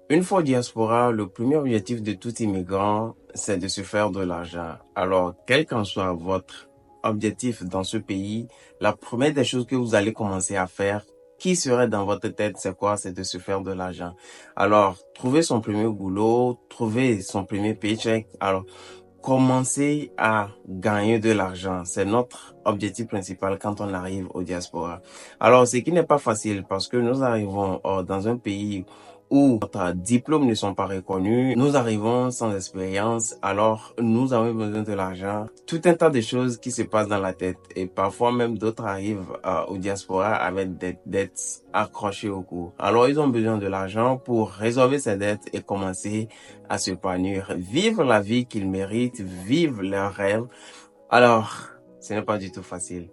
Une fois au diaspora, le premier objectif de tout immigrant, c'est de se faire de l'argent. Alors, quel qu'en soit votre objectif dans ce pays, la première des choses que vous allez commencer à faire, qui serait dans votre tête, c'est quoi? C'est de se faire de l'argent. Alors, trouver son premier boulot, trouver son premier paycheck. Alors, commencer à gagner de l'argent, c'est notre objectif principal quand on arrive au diaspora. Alors, ce qui n'est pas facile parce que nous arrivons dans un pays où nos diplômes ne sont pas reconnus, nous arrivons sans expérience, alors nous avons besoin de l'argent. Tout un tas de choses qui se passent dans la tête et parfois même d'autres arrivent au diaspora avec des dettes accrochées au cou. Alors, ils ont besoin de l'argent pour résolver ces dettes et commencer à s'épanouir, vivre la vie qu'ils méritent, vivre leurs rêves. Alors, ce n'est pas du tout facile.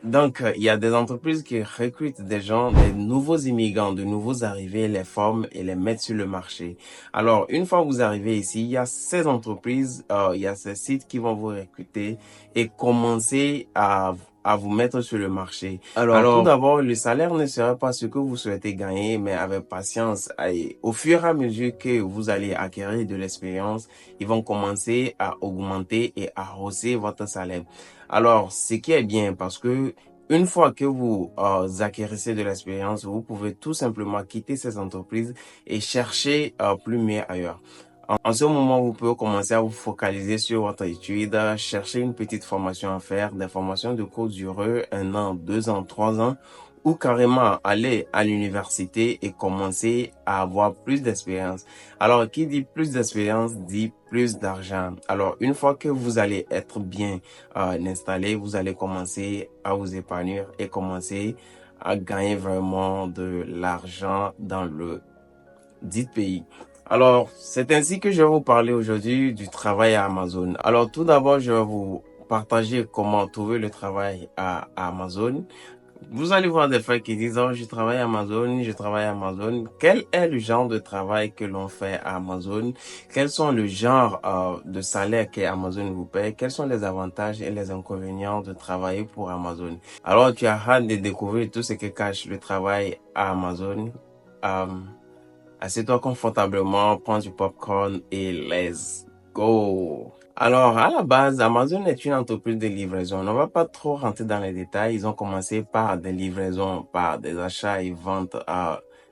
Donc, il y a des entreprises qui recrutent des gens, des nouveaux immigrants, de nouveaux arrivés, les forment et les mettent sur le marché. Alors, une fois que vous arrivez ici, il y a ces entreprises, il y a ces sites qui vont vous recruter et commencer à vous mettre sur le marché. Alors, tout d'abord, le salaire ne sera pas ce que vous souhaitez gagner, mais avec patience, et au fur et à mesure que vous allez acquérir de l'expérience, ils vont commencer à augmenter et à hausser votre salaire. Alors, ce qui est bien parce que une fois que vous acquérissez de l'expérience, vous pouvez tout simplement quitter ces entreprises et chercher plus mieux ailleurs. En ce moment, vous pouvez commencer à vous focaliser sur votre étude, chercher une petite formation à faire, des formations de courte durée, 1 an, 2 ans, 3 ans, ou carrément aller à l'université et commencer à avoir plus d'expérience. Alors, qui dit plus d'expérience dit plus d'argent. Alors, une fois que vous allez être bien installé, vous allez commencer à vous épanouir et commencer à gagner vraiment de l'argent dans le dit pays. Alors, c'est ainsi que je vais vous parler aujourd'hui du travail à Amazon. Alors, tout d'abord, je vais vous partager comment trouver le travail à Amazon. Vous allez voir des fois qui disent, oh, je travaille à Amazon, je travaille à Amazon. Quel est le genre de travail que l'on fait à Amazon? Quels sont le genre de salaire que Amazon vous paye? Quels sont les avantages et les inconvénients de travailler pour Amazon? Alors, tu as hâte de découvrir tout ce que cache le travail à Amazon. Assieds-toi confortablement, prends du popcorn et let's go! Alors, à la base, Amazon est une entreprise de livraison. On ne va pas trop rentrer dans les détails. Ils ont commencé par des livraisons, par des achats et ventes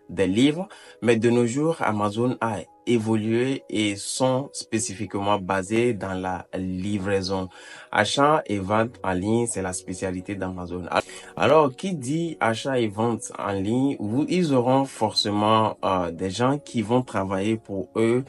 des livres. Mais de nos jours, Amazon a évolué et sont spécifiquement basés dans la livraison. Achat et vente en ligne, c'est la spécialité d'Amazon. Alors, qui dit achat et vente en ligne, ils auront forcément des gens qui vont travailler pour eux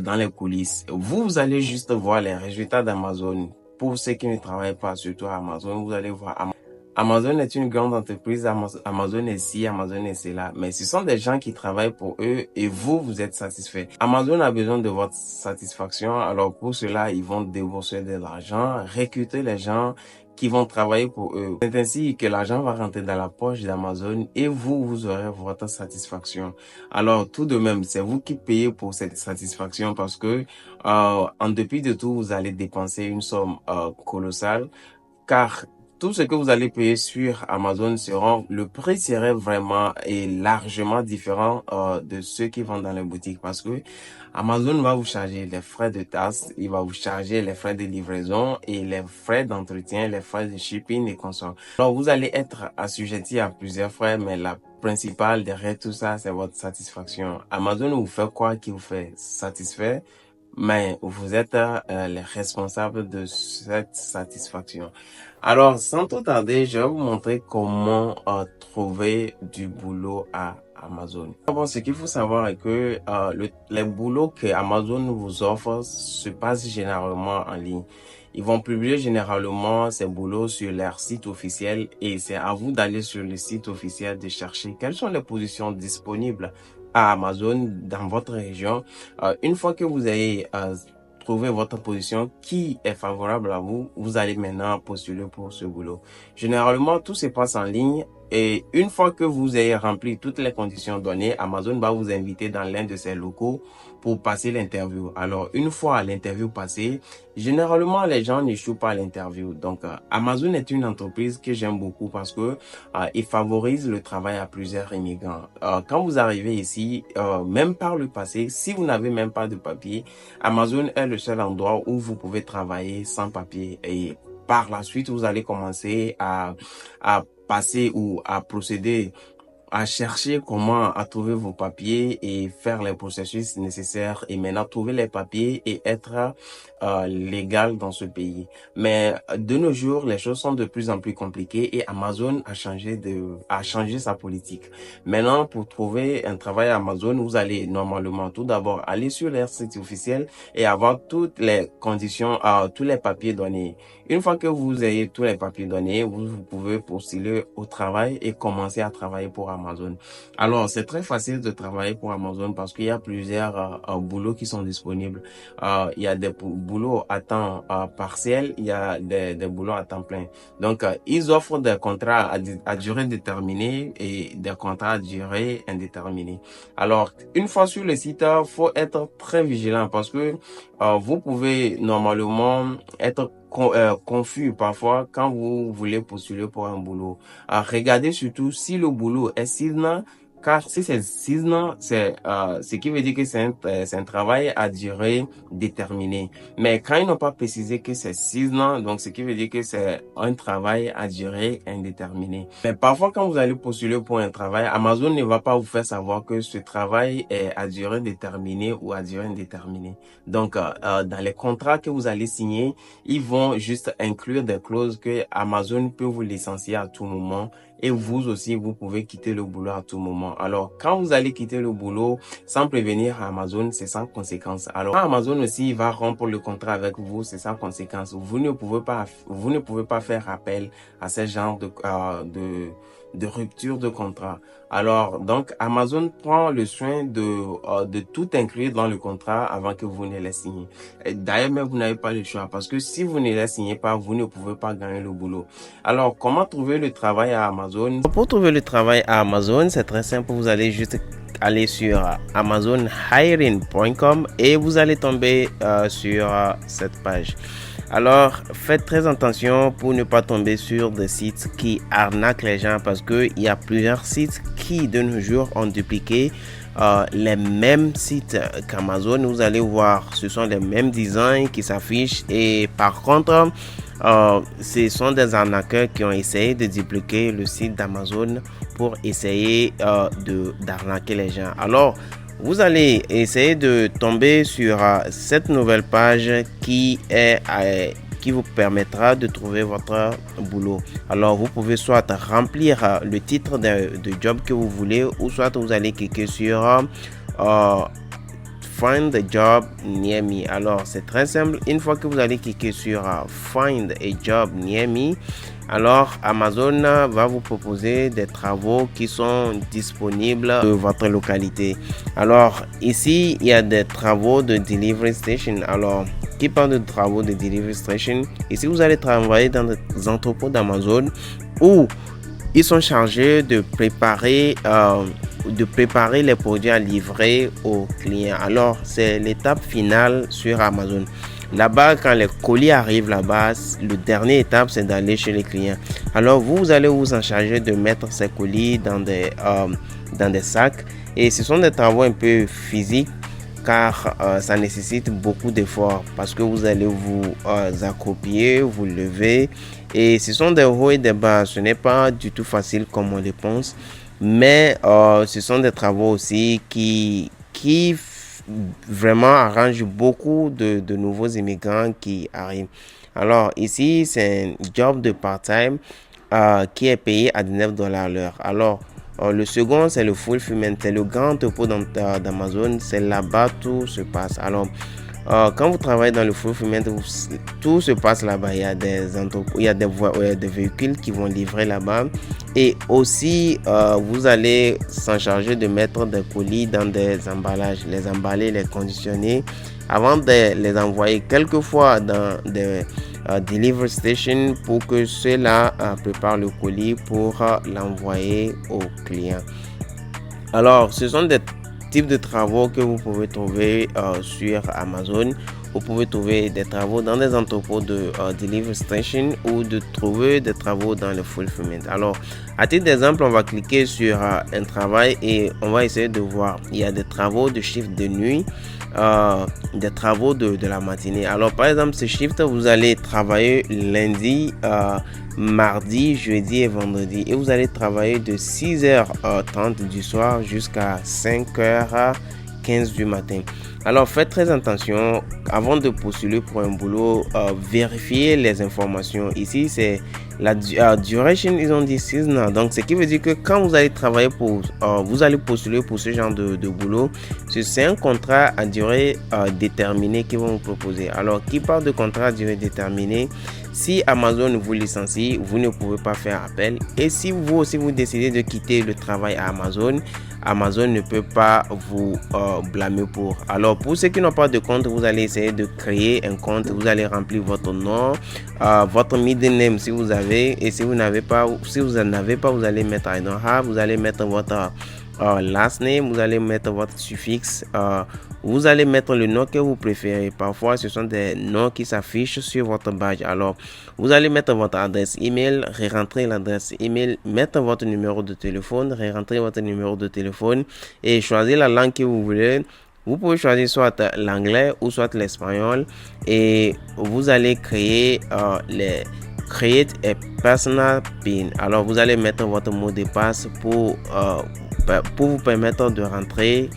dans les coulisses. Vous allez juste voir les résultats d'Amazon. Pour ceux qui ne travaillent pas, surtout à Amazon, vous allez voir Amazon est une grande entreprise, Amazon est ci, Amazon est cela, mais ce sont des gens qui travaillent pour eux et vous êtes satisfait. Amazon a besoin de votre satisfaction, alors pour cela, ils vont débourser de l'argent, recruter les gens qui vont travailler pour eux. C'est ainsi que l'argent va rentrer dans la poche d'Amazon et vous aurez votre satisfaction. Alors, tout de même, c'est vous qui payez pour cette satisfaction parce que, en dépit de tout, vous allez dépenser une somme colossale car tout ce que vous allez payer sur Amazon le prix serait vraiment et largement différent de ceux qui vont dans les boutiques parce que Amazon va vous charger les frais de taxes, il va vous charger les frais de livraison et les frais d'entretien, les frais de shipping et consorts. Alors vous allez être assujetti à plusieurs frais, mais la principale derrière tout ça, c'est votre satisfaction. Amazon vous fait quoi qui vous fait satisfait? Mais vous êtes les responsables de cette satisfaction. Alors, sans trop tarder, je vais vous montrer comment trouver du boulot à Amazon. Bon, ce qu'il faut savoir est que les boulots que Amazon vous offre se passent généralement en ligne. Ils vont publier généralement ces boulots sur leur site officiel et c'est à vous d'aller sur le site officiel de chercher quelles sont les positions disponibles à Amazon dans votre région. Une fois que vous avez trouvé votre position qui est favorable à vous, vous allez maintenant postuler pour ce boulot. Généralement, tout se passe en ligne et une fois que vous ayez rempli toutes les conditions données, Amazon va vous inviter dans l'un de ses locaux pour passer l'interview. Alors, une fois l'interview passée, généralement, les gens n'échouent pas à l'interview. Donc, Amazon est une entreprise que j'aime beaucoup parce que il favorise le travail à plusieurs immigrants. Quand vous arrivez ici, même par le passé, si vous n'avez même pas de papier, Amazon est le seul endroit où vous pouvez travailler sans papier. Et par la suite, vous allez commencer à passer ou à procéder à chercher comment à trouver vos papiers et faire les processus nécessaires et maintenant trouver les papiers et être légal dans ce pays. Mais de nos jours, les choses sont de plus en plus compliquées et Amazon a changé sa politique. Maintenant, pour trouver un travail à Amazon, vous allez normalement tout d'abord aller sur leur site officiel et avoir toutes les conditions, tous les papiers donnés. Une fois que vous ayez tous les papiers donnés, vous pouvez postuler au travail et commencer à travailler pour Amazon. Alors, c'est très facile de travailler pour Amazon parce qu'il y a plusieurs boulots qui sont disponibles. Il y a des boulots à temps partiel, il y a des boulots à temps plein. Donc, ils offrent des contrats à durée déterminée et des contrats à durée indéterminée. Alors, une fois sur le site, faut être très vigilant parce que vous pouvez normalement être confus parfois quand vous voulez postuler pour un boulot. Regardez surtout si le boulot est seasonal, car si c'est seasonal, c'est ce qui veut dire que c'est un travail à durée déterminée. Mais quand ils n'ont pas précisé que c'est seasonal, donc ce qui veut dire que c'est un travail à durée indéterminée. Mais parfois quand vous allez postuler pour un travail, Amazon ne va pas vous faire savoir que ce travail est à durée déterminée ou à durée indéterminée. Donc dans les contrats que vous allez signer, ils vont juste inclure des clauses que Amazon peut vous licencier à tout moment et vous aussi, vous pouvez quitter le boulot à tout moment. Alors, quand vous allez quitter le boulot sans prévenir Amazon, c'est sans conséquence. Alors, quand Amazon aussi va rompre le contrat avec vous, c'est sans conséquence. Vous ne pouvez pas faire appel à ce genre de rupture de contrat. Alors, donc, Amazon prend le soin de tout inclure dans le contrat avant que vous ne les signiez. D'ailleurs, même vous n'avez pas le choix parce que si vous ne les signez pas, vous ne pouvez pas gagner le boulot. Alors, comment trouver le travail à Amazon? Pour trouver le travail à Amazon, c'est très simple. Vous allez juste aller sur amazonhiring.com et vous allez tomber sur cette page. Alors, faites très attention pour ne pas tomber sur des sites qui arnaquent les gens parce qu'il y a plusieurs sites qui, de nos jours, ont dupliqué les mêmes sites qu'Amazon. Vous allez voir, ce sont les mêmes designs qui s'affichent et par contre, ce sont des arnaqueurs qui ont essayé de dupliquer le site d'Amazon pour essayer d'arnaquer les gens. Alors, vous allez essayer de tomber sur cette nouvelle page qui vous permettra de trouver votre boulot. Alors, vous pouvez soit remplir le titre de job que vous voulez ou soit vous allez cliquer sur Find a job near me. Alors, c'est très simple. Une fois que vous allez cliquer sur Find a job near me, alors Amazon va vous proposer des travaux qui sont disponibles de votre localité. Alors, ici, il y a des travaux de delivery station. Alors, qui parle de travaux de delivery station? Ici, vous allez travailler dans des entrepôts d'Amazon où ils sont chargés de préparer les produits à livrer aux clients. Alors, c'est l'étape finale sur Amazon. Là-bas, quand les colis arrivent là-bas, le dernier étape, c'est d'aller chez les clients. Alors, vous allez vous en charger de mettre ces colis dans des sacs. Et ce sont des travaux un peu physiques car ça nécessite beaucoup d'efforts parce que vous allez vous accroupir, vous lever. Et ce sont des hauts et des bas. Ce n'est pas du tout facile comme on le pense. Mais ce sont des travaux aussi qui vraiment arrangent beaucoup de nouveaux immigrants qui arrivent. Alors ici, c'est un job de part-time qui est payé à $19 l'heure. Alors, le second, c'est le fulfillment, c'est le grand entrepôt d'Amazon. C'est là-bas tout se passe. Alors, Quand vous travaillez dans le fulfillment, tout se passe là-bas. Il y a des véhicules qui vont livrer là-bas. Et aussi, vous allez s'en charger de mettre des colis dans des emballages, les emballer, les conditionner avant de les envoyer quelquefois dans des delivery stations pour que ceux-là préparent le colis pour l'envoyer au client. Alors, ce sont des types de travaux que vous pouvez trouver sur Amazon. Vous pouvez trouver des travaux dans des entrepôts de delivery station ou de trouver des travaux dans le fulfillment. Alors, à titre d'exemple, on va cliquer sur un travail et on va essayer de voir. Il y a des travaux de shift de nuit, des travaux de la matinée. Alors, par exemple, ce shift, vous allez travailler lundi, mardi, jeudi et vendredi. Et vous allez travailler de 6h30 du soir jusqu'à 5h15 du matin. Alors faites très attention avant de postuler pour un boulot, vérifiez les informations. Ici c'est la duration, ils ont dit seasonal. Donc ce qui veut dire que quand vous allez travailler vous allez postuler pour ce genre de boulot, c'est un contrat à durée déterminée qu'ils vont vous proposer. Alors qui parle de contrat à durée déterminée, si Amazon vous licencie, vous ne pouvez pas faire appel. Et si vous aussi vous décidez de quitter le travail à Amazon, Amazon ne peut pas vous blâmer pour. Alors pour ceux qui n'ont pas de compte, vous allez essayer de créer un compte. Vous allez remplir votre nom, votre middle name si vous avez, et si vous n'avez pas, vous allez mettre I don't have. Vous allez mettre votre last name, vous allez mettre votre suffixe, vous allez mettre le nom que vous préférez. Parfois ce sont des noms qui s'affichent sur votre badge. Alors vous allez mettre votre adresse email, rentrer l'adresse email, mettre votre numéro de téléphone, rentrer votre numéro de téléphone et choisir la langue que vous voulez. Vous pouvez choisir soit l'anglais ou soit l'espagnol et vous allez créer create a personal PIN. Alors vous allez mettre votre mot de passe pour vous permettre de rentrer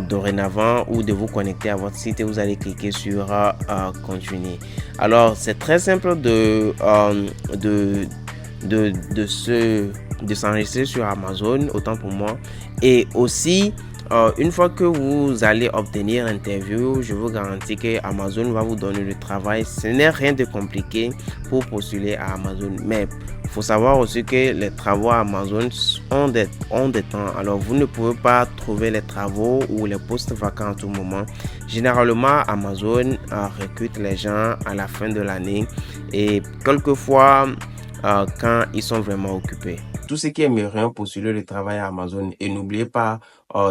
dorénavant ou de vous connecter à votre site et vous allez cliquer sur continuer. Alors c'est très simple de s'enregistrer sur Amazon, autant pour moi. Et aussi une fois que vous allez obtenir l'interview, je vous garantis que Amazon va vous donner le travail. Ce n'est rien de compliqué pour postuler à Amazon. Mais il faut savoir aussi que les travaux à Amazon ont des temps. Alors vous ne pouvez pas trouver les travaux ou les postes vacants à tout moment. Généralement, Amazon recrute les gens à la fin de l'année et quelquefois quand ils sont vraiment occupés. Tous ceux qui aimeraient postuler le travail à Amazon, et n'oubliez pas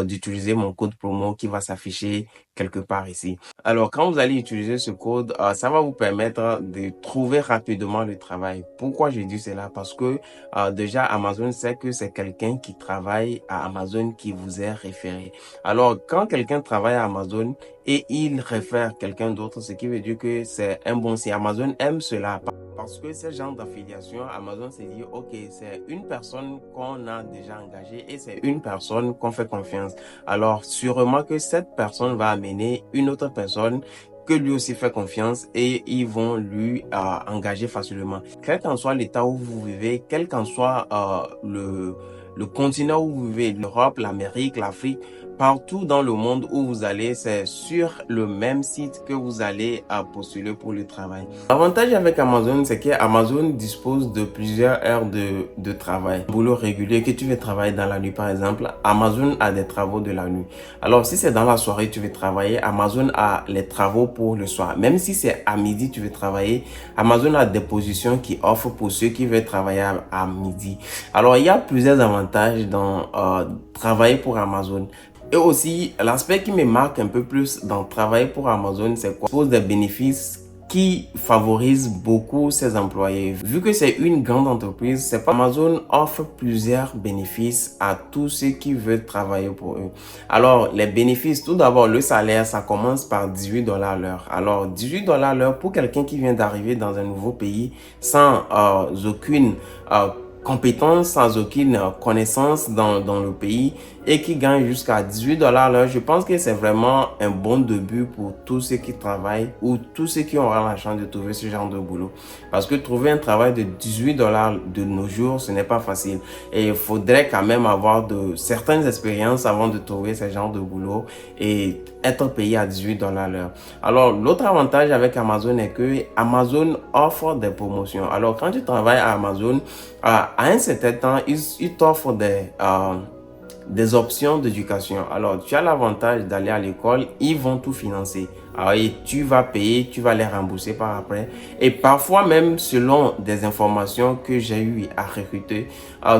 d'utiliser mon code promo qui va s'afficher quelque part ici. Alors, quand vous allez utiliser ce code, ça va vous permettre de trouver rapidement le travail. Pourquoi je dis cela? Parce que déjà, Amazon sait que c'est quelqu'un qui travaille à Amazon qui vous est référé. Alors, quand quelqu'un travaille à Amazon et il réfère quelqu'un d'autre, ce qui veut dire que c'est un bon signe. Amazon aime cela. Parce que ce genre d'affiliation, Amazon s'est dit, ok, c'est une personne qu'on a déjà engagée et c'est une personne qu'on fait confiance. Alors, sûrement que cette personne va amener une autre personne que lui aussi fait confiance et ils vont lui engager facilement. Quel qu'en soit l'état où vous vivez, quel qu'en soit le continent où vous vivez, l'Europe, l'Amérique, l'Afrique, partout dans le monde où vous allez, c'est sur le même site que vous allez postuler pour le travail. L'avantage avec Amazon, c'est que Amazon dispose de plusieurs heures de travail. Boulot régulier, que tu veux travailler dans la nuit par exemple, Amazon a des travaux de la nuit. Alors si c'est dans la soirée tu veux travailler, Amazon a les travaux pour le soir. Même si c'est à midi tu veux travailler, Amazon a des positions qui offrent pour ceux qui veulent travailler à midi. Alors il y a plusieurs avantages dans travailler pour Amazon. Et aussi, l'aspect qui me marque un peu plus dans travailler pour Amazon, c'est quoi? Pose des bénéfices qui favorisent beaucoup ses employés. Vu que c'est une grande entreprise, c'est pas Amazon offre plusieurs bénéfices à tous ceux qui veulent travailler pour eux. Alors, les bénéfices, tout d'abord, le salaire, ça commence par $18 l'heure. Alors, $18 l'heure pour quelqu'un qui vient d'arriver dans un nouveau pays sans aucune compétence, sans aucune connaissance dans le pays et qui gagnent jusqu'à 18 dollars l'heure, je pense que c'est vraiment un bon début pour tous ceux qui travaillent ou tous ceux qui auront la chance de trouver ce genre de boulot. Parce que trouver un travail de 18 dollars de nos jours, ce n'est pas facile. Et il faudrait quand même avoir de certaines expériences avant de trouver ce genre de boulot et être payé à 18 dollars l'heure. Alors, l'autre avantage avec Amazon est que Amazon offre des promotions. Alors, quand tu travailles à Amazon, à un certain temps, ils t'offrent des options d'éducation. Alors, tu as l'avantage d'aller à l'école, ils vont tout financer. Alors, et tu vas payer, tu vas les rembourser par après. Et parfois même, selon des informations que j'ai eu à recruter,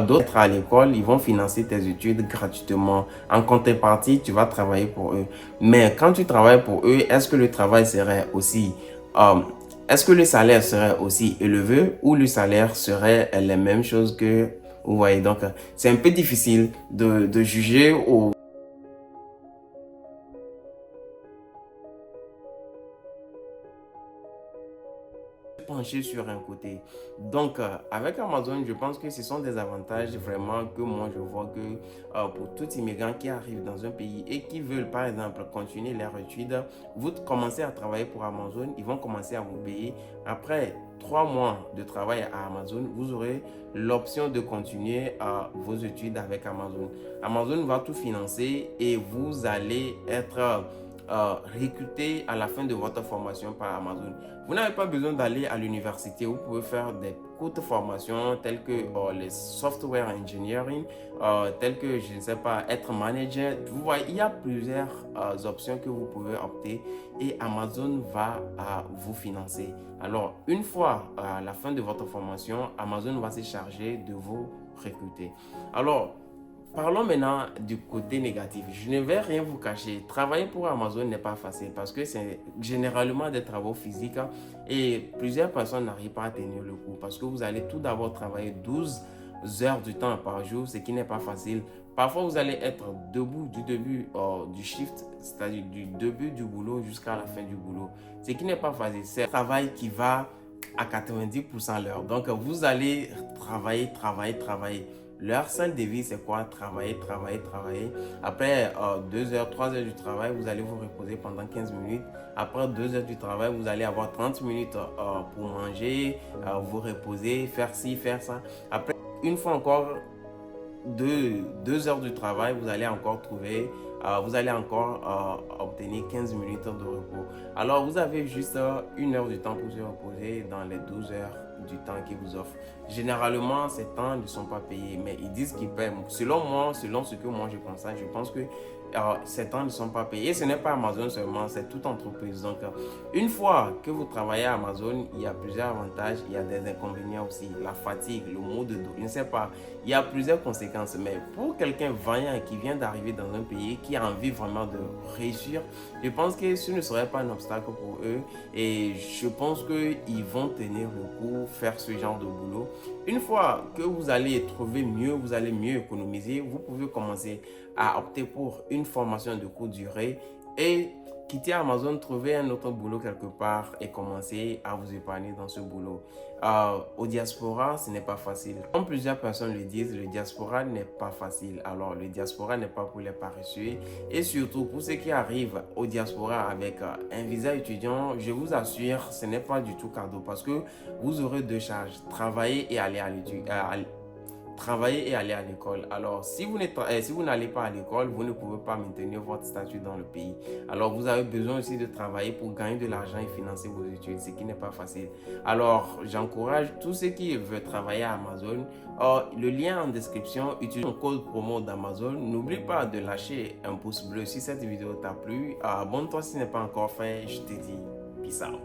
d'autres à l'école, ils vont financer tes études gratuitement. En contrepartie, tu vas travailler pour eux. Mais quand tu travailles pour eux, est-ce que le travail serait aussi... est-ce que le salaire serait aussi élevé ou le salaire serait la même chose que... Vous voyez, donc c'est un peu difficile de juger au pencher sur un côté. Donc, avec Amazon, je pense que ce sont des avantages vraiment que moi je vois que pour tout immigrant qui arrive dans un pays et qui veulent par exemple continuer leur étude, vous commencez à travailler pour Amazon, ils vont commencer à vous payer. Après 3 mois de travail à Amazon, vous aurez l'option de continuer vos études avec Amazon. Amazon va tout financer et vous allez être recruté à la fin de votre formation par Amazon. Vous n'avez pas besoin d'aller à l'université. Vous pouvez faire des courtes formations telles que les software engineering, telles que, je ne sais pas, être manager. Vous voyez, il y a plusieurs options que vous pouvez opter et Amazon va vous financer. Alors, une fois à la fin de votre formation, Amazon va se charger de vous recruter. Alors, parlons maintenant du côté négatif. Je ne vais rien vous cacher. Travailler pour Amazon n'est pas facile parce que c'est généralement des travaux physiques et plusieurs personnes n'arrivent pas à tenir le coup parce que vous allez tout d'abord travailler 12 heures du temps par jour, ce qui n'est pas facile. Parfois, vous allez être debout du début du shift, c'est-à-dire du début du boulot jusqu'à la fin du boulot. Ce qui n'est pas facile. C'est un travail qui va à 90% l'heure. Donc, vous allez travailler. Leur seule devise, c'est quoi? Travailler. Après 2 heures, 3 heures du travail, vous allez vous reposer pendant 15 minutes. Après 2 heures du travail, vous allez avoir 30 minutes pour manger, vous reposer, faire ci, faire ça. Après, une fois encore, 2 heures du travail, vous allez encore obtenir 15 minutes de repos. Alors, vous avez juste 1 heure du temps pour se reposer dans les 12 heures du temps qu'ils vous offrent. Généralement, ces temps ne sont pas payés, mais ils disent qu'ils paient. Selon moi, selon ce que moi je constate, je pense que ces temps ne sont pas payés. Et ce n'est pas Amazon seulement, c'est toute entreprise. Donc, une fois que vous travaillez à Amazon, il y a plusieurs avantages, il y a des inconvénients aussi. La fatigue, le maux de dos, je ne sais pas. Il y a plusieurs conséquences. Mais pour quelqu'un vaillant qui vient d'arriver dans un pays, qui a envie vraiment de réussir, je pense que ce ne serait pas un obstacle pour eux. Et je pense qu'ils vont tenir le coup, faire ce genre de boulot. Une fois que vous allez trouver mieux, vous allez mieux économiser, vous pouvez commencer à opter pour une formation de courte durée et quitter Amazon, trouver un autre boulot quelque part et commencer à vous épargner dans ce boulot. Au diaspora, ce n'est pas facile. Comme plusieurs personnes le disent, le diaspora n'est pas facile. Alors, le diaspora n'est pas pour les paresseux. Et surtout, pour ceux qui arrivent au diaspora avec un visa étudiant, je vous assure, ce n'est pas du tout cadeau parce que vous aurez 2 charges, travailler et aller à l'étude. Travailler et aller à l'école. Alors, si vous n'allez pas à l'école, vous ne pouvez pas maintenir votre statut dans le pays. Alors, vous avez besoin aussi de travailler pour gagner de l'argent et financer vos études, ce qui n'est pas facile. Alors, j'encourage tous ceux qui veulent travailler à Amazon. Le lien en description, utilise mon code promo d'Amazon. N'oublie pas de lâcher un pouce bleu si cette vidéo t'a plu. Abonne-toi si ce n'est pas encore fait. Je te dis peace out.